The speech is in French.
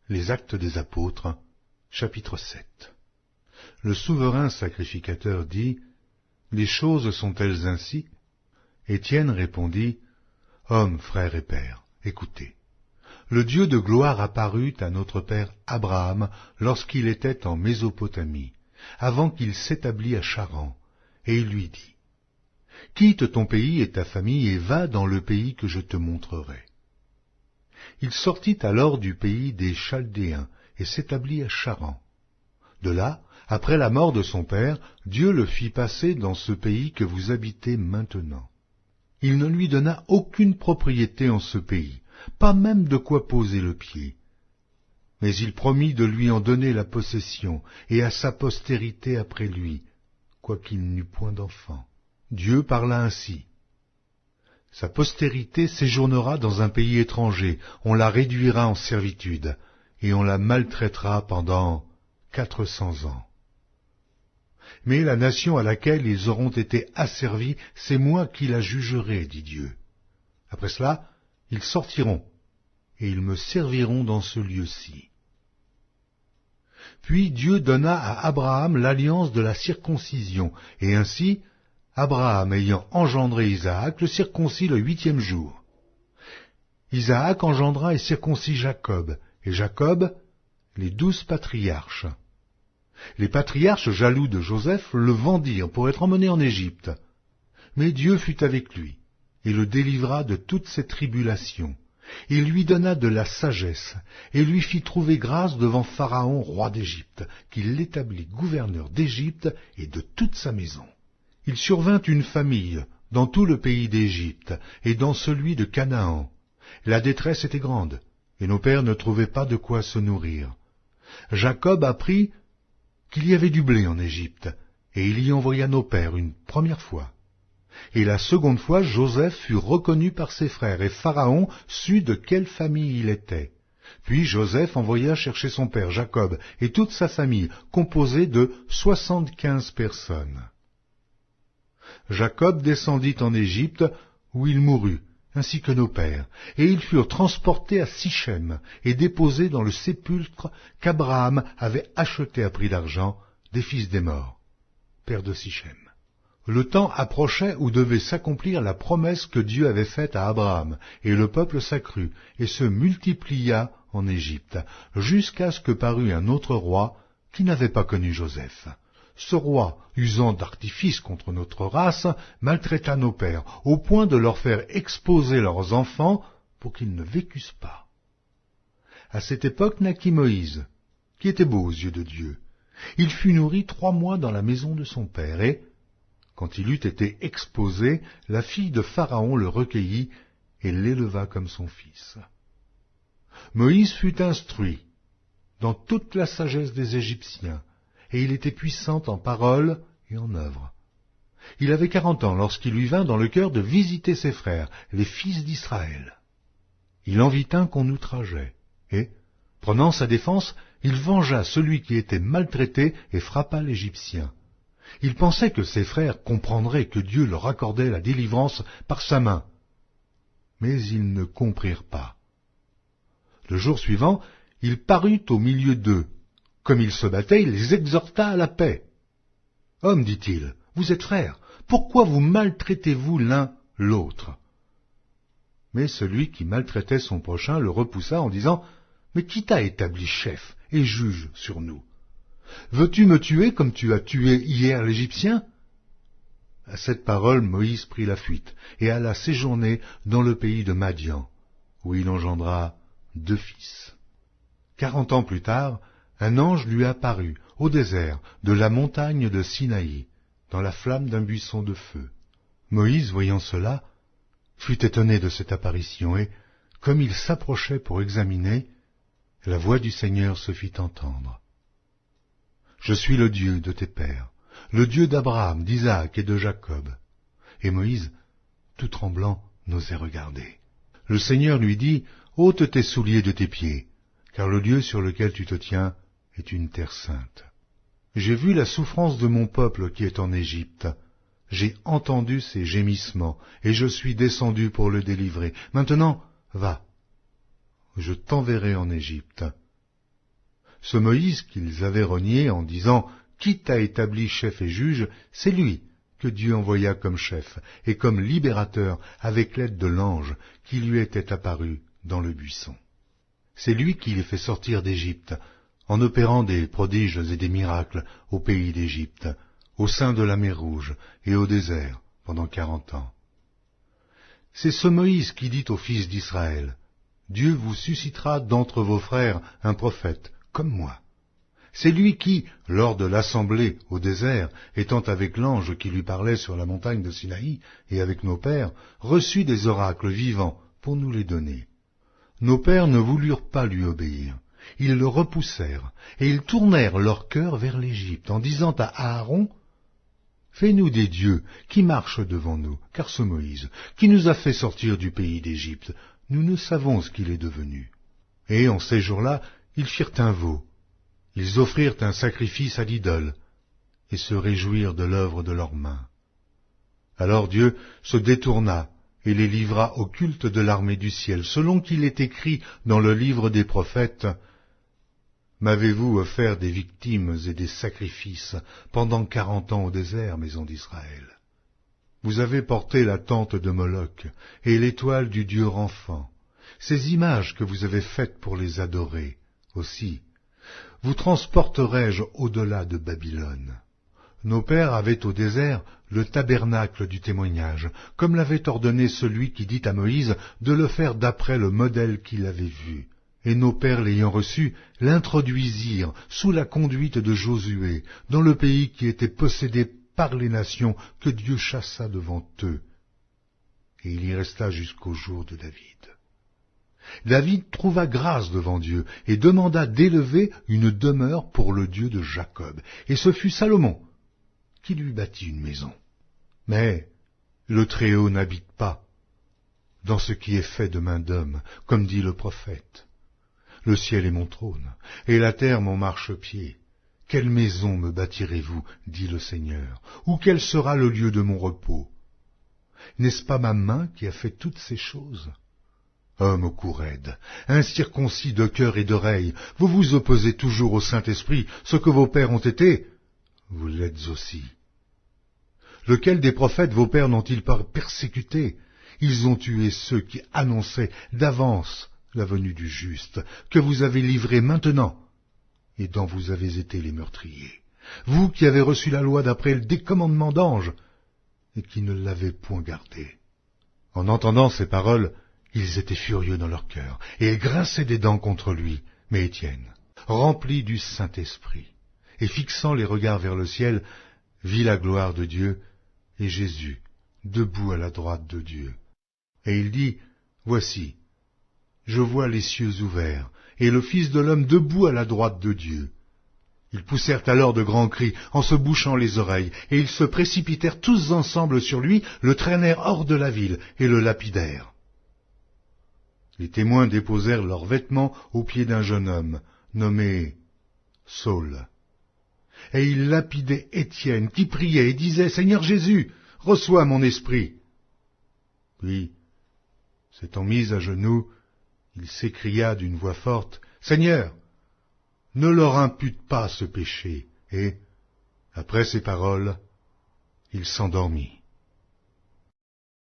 Les Actes des Apôtres, chapitre 7. Le souverain sacrificateur dit, « Les choses sont-elles ainsi ?» Étienne répondit, « Hommes, frères et pères, écoutez. Le Dieu de gloire apparut à notre père Abraham lorsqu'il était en Mésopotamie, avant qu'il s'établît à Charan, et il lui dit, « Quitte ton pays et ta famille et va dans le pays que je te montrerai. » Il sortit alors du pays des Chaldéens et s'établit à Charan. De là, après la mort de son père, Dieu le fit passer dans ce pays que vous habitez maintenant. Il ne lui donna aucune propriété en ce pays, pas même de quoi poser le pied. Mais il promit de lui en donner la possession, et à sa postérité après lui, quoiqu'il n'eût point d'enfant. Dieu parla ainsi. Sa postérité séjournera dans un pays étranger, on la réduira en servitude, et on la maltraitera pendant 400 ans. Mais la nation à laquelle ils auront été asservis, c'est moi qui la jugerai, dit Dieu. Après cela, ils sortiront, et ils me serviront dans ce lieu-ci. Puis Dieu donna à Abraham l'alliance de la circoncision, et ainsi, Abraham ayant engendré Isaac, le circoncit le 8e jour. Isaac engendra et circoncit Jacob, et Jacob, les 12 patriarches. Les patriarches, jaloux de Joseph, le vendirent pour être emmené en Égypte. Mais Dieu fut avec lui, et le délivra de toutes ses tribulations. Il lui donna de la sagesse, et lui fit trouver grâce devant Pharaon, roi d'Égypte, qui l'établit gouverneur d'Égypte et de toute sa maison. Il survint une famille dans tout le pays d'Égypte et dans celui de Canaan. La détresse était grande, et nos pères ne trouvaient pas de quoi se nourrir. Jacob apprit qu'il y avait du blé en Égypte, et il y envoya nos pères une première fois. Et la seconde fois, Joseph fut reconnu par ses frères, et Pharaon sut de quelle famille il était. Puis Joseph envoya chercher son père Jacob et toute sa famille, composée de 75 personnes. Jacob descendit en Égypte, où il mourut, ainsi que nos pères, et ils furent transportés à Sichem et déposés dans le sépulcre qu'Abraham avait acheté à prix d'argent des fils des morts, père de Sichem. Le temps approchait où devait s'accomplir la promesse que Dieu avait faite à Abraham, et le peuple s'accrut et se multiplia en Égypte, jusqu'à ce que parut un autre roi qui n'avait pas connu Joseph. Ce roi, usant d'artifices contre notre race, maltraita nos pères, au point de leur faire exposer leurs enfants pour qu'ils ne vécussent pas. À cette époque naquit Moïse, qui était beau aux yeux de Dieu. Il fut nourri 3 mois dans la maison de son père, et, quand il eut été exposé, la fille de Pharaon le recueillit et l'éleva comme son fils. Moïse fut instruit dans toute la sagesse des Égyptiens, et il était puissant en parole et en œuvre. Il avait 40 ans lorsqu'il lui vint dans le cœur de visiter ses frères, les fils d'Israël. Il en vit un qu'on outrageait, et, prenant sa défense, il vengea celui qui était maltraité et frappa l'Égyptien. Il pensait que ses frères comprendraient que Dieu leur accordait la délivrance par sa main. Mais ils ne comprirent pas. Le jour suivant, il parut au milieu d'eux. Comme ils se battaient, il les exhorta à la paix. « Hommes, dit-il, vous êtes frères, pourquoi vous maltraitez-vous l'un l'autre » Mais celui qui maltraitait son prochain le repoussa en disant « Mais qui t'a établi chef et juge sur nous ? Veux-tu me tuer comme tu as tué hier l'Égyptien » À cette parole, Moïse prit la fuite et alla séjourner dans le pays de Madian, où il engendra 2 fils. 40 ans plus tard, un ange lui apparut au désert de la montagne de Sinaï, dans la flamme d'un buisson de feu. Moïse, voyant cela, fut étonné de cette apparition, et, comme il s'approchait pour examiner, la voix du Seigneur se fit entendre. « Je suis le Dieu de tes pères, le Dieu d'Abraham, d'Isaac et de Jacob. » Et Moïse, tout tremblant, n'osait regarder. Le Seigneur lui dit, « Ôte tes souliers de tes pieds, car le lieu sur lequel tu te tiens est une terre sainte. J'ai vu la souffrance de mon peuple qui est en Égypte. J'ai entendu ses gémissements, et je suis descendu pour le délivrer. Maintenant, va, je t'enverrai en Égypte, Ce Moïse qu'ils avaient renié en disant « Qui t'a établi chef et juge ?» c'est lui que Dieu envoya comme chef et comme libérateur avec l'aide de l'ange qui lui était apparu dans le buisson. C'est lui qui les fait sortir d'Égypte, en opérant des prodiges et des miracles au pays d'Égypte, au sein de la mer Rouge et au désert pendant 40 ans. C'est ce Moïse qui dit aux fils d'Israël, « Dieu vous suscitera d'entre vos frères un prophète, comme moi. » C'est lui qui, lors de l'assemblée au désert, étant avec l'ange qui lui parlait sur la montagne de Sinaï et avec nos pères, reçut des oracles vivants pour nous les donner. Nos pères ne voulurent pas lui obéir. Ils le repoussèrent, et ils tournèrent leur cœur vers l'Égypte, en disant à Aaron, « Fais-nous des dieux qui marchent devant nous, car ce Moïse, qui nous a fait sortir du pays d'Égypte, nous ne savons ce qu'il est devenu. » Et en ces jours-là, ils firent un veau. Ils offrirent un sacrifice à l'idole, et se réjouirent de l'œuvre de leurs mains. Alors Dieu se détourna, et les livra au culte de l'armée du ciel, selon qu'il est écrit dans le livre des prophètes, « M'avez-vous offert des victimes et des sacrifices pendant 40 ans au désert, maison d'Israël? Vous avez porté la tente de Moloch et l'étoile du dieu Renfant, ces images que vous avez faites pour les adorer. Aussi, vous transporterai-je au-delà de Babylone. » Nos pères avaient au désert le tabernacle du témoignage, comme l'avait ordonné celui qui dit à Moïse de le faire d'après le modèle qu'il avait vu. Et nos pères l'ayant reçu, l'introduisirent sous la conduite de Josué, dans le pays qui était possédé par les nations que Dieu chassa devant eux. Et il y resta jusqu'au jour de David. David trouva grâce devant Dieu et demanda d'élever une demeure pour le Dieu de Jacob. Et ce fut Salomon qui lui bâtit une maison. Mais le Très-Haut n'habite pas dans ce qui est fait de main d'homme, comme dit le prophète. Le ciel est mon trône, et la terre mon marchepied. Quelle maison me bâtirez-vous, dit le Seigneur, ou quel sera le lieu de mon repos? N'est-ce pas ma main qui a fait toutes ces choses? Homme au cou raide, incirconcis de cœur et d'oreille, vous vous opposez toujours au Saint-Esprit, ce que vos pères ont été, vous l'êtes aussi. Lequel des prophètes vos pères n'ont-ils pas persécuté? Ils ont tué ceux qui annonçaient d'avance la venue du juste, que vous avez livré maintenant, et dont vous avez été les meurtriers. Vous qui avez reçu la loi d'après le décommandement d'ange, et qui ne l'avez point gardée. En entendant ces paroles, ils étaient furieux dans leur cœur, et ils grinçaient des dents contre lui. Mais Étienne, rempli du Saint-Esprit, et fixant les regards vers le ciel, vit la gloire de Dieu, et Jésus, debout à la droite de Dieu. Et il dit, « Voici, je vois les cieux ouverts, et le Fils de l'homme debout à la droite de Dieu. » Ils poussèrent alors de grands cris, en se bouchant les oreilles, et ils se précipitèrent tous ensemble sur lui, le traînèrent hors de la ville, et le lapidèrent. Les témoins déposèrent leurs vêtements aux pieds d'un jeune homme, nommé Saul. Et ils lapidaient Étienne, qui priait et disait, « Seigneur Jésus, reçois mon esprit. » Puis, s'étant mis à genoux, il s'écria d'une voix forte, « Seigneur, ne leur impute pas ce péché. » Et, après ces paroles, il s'endormit.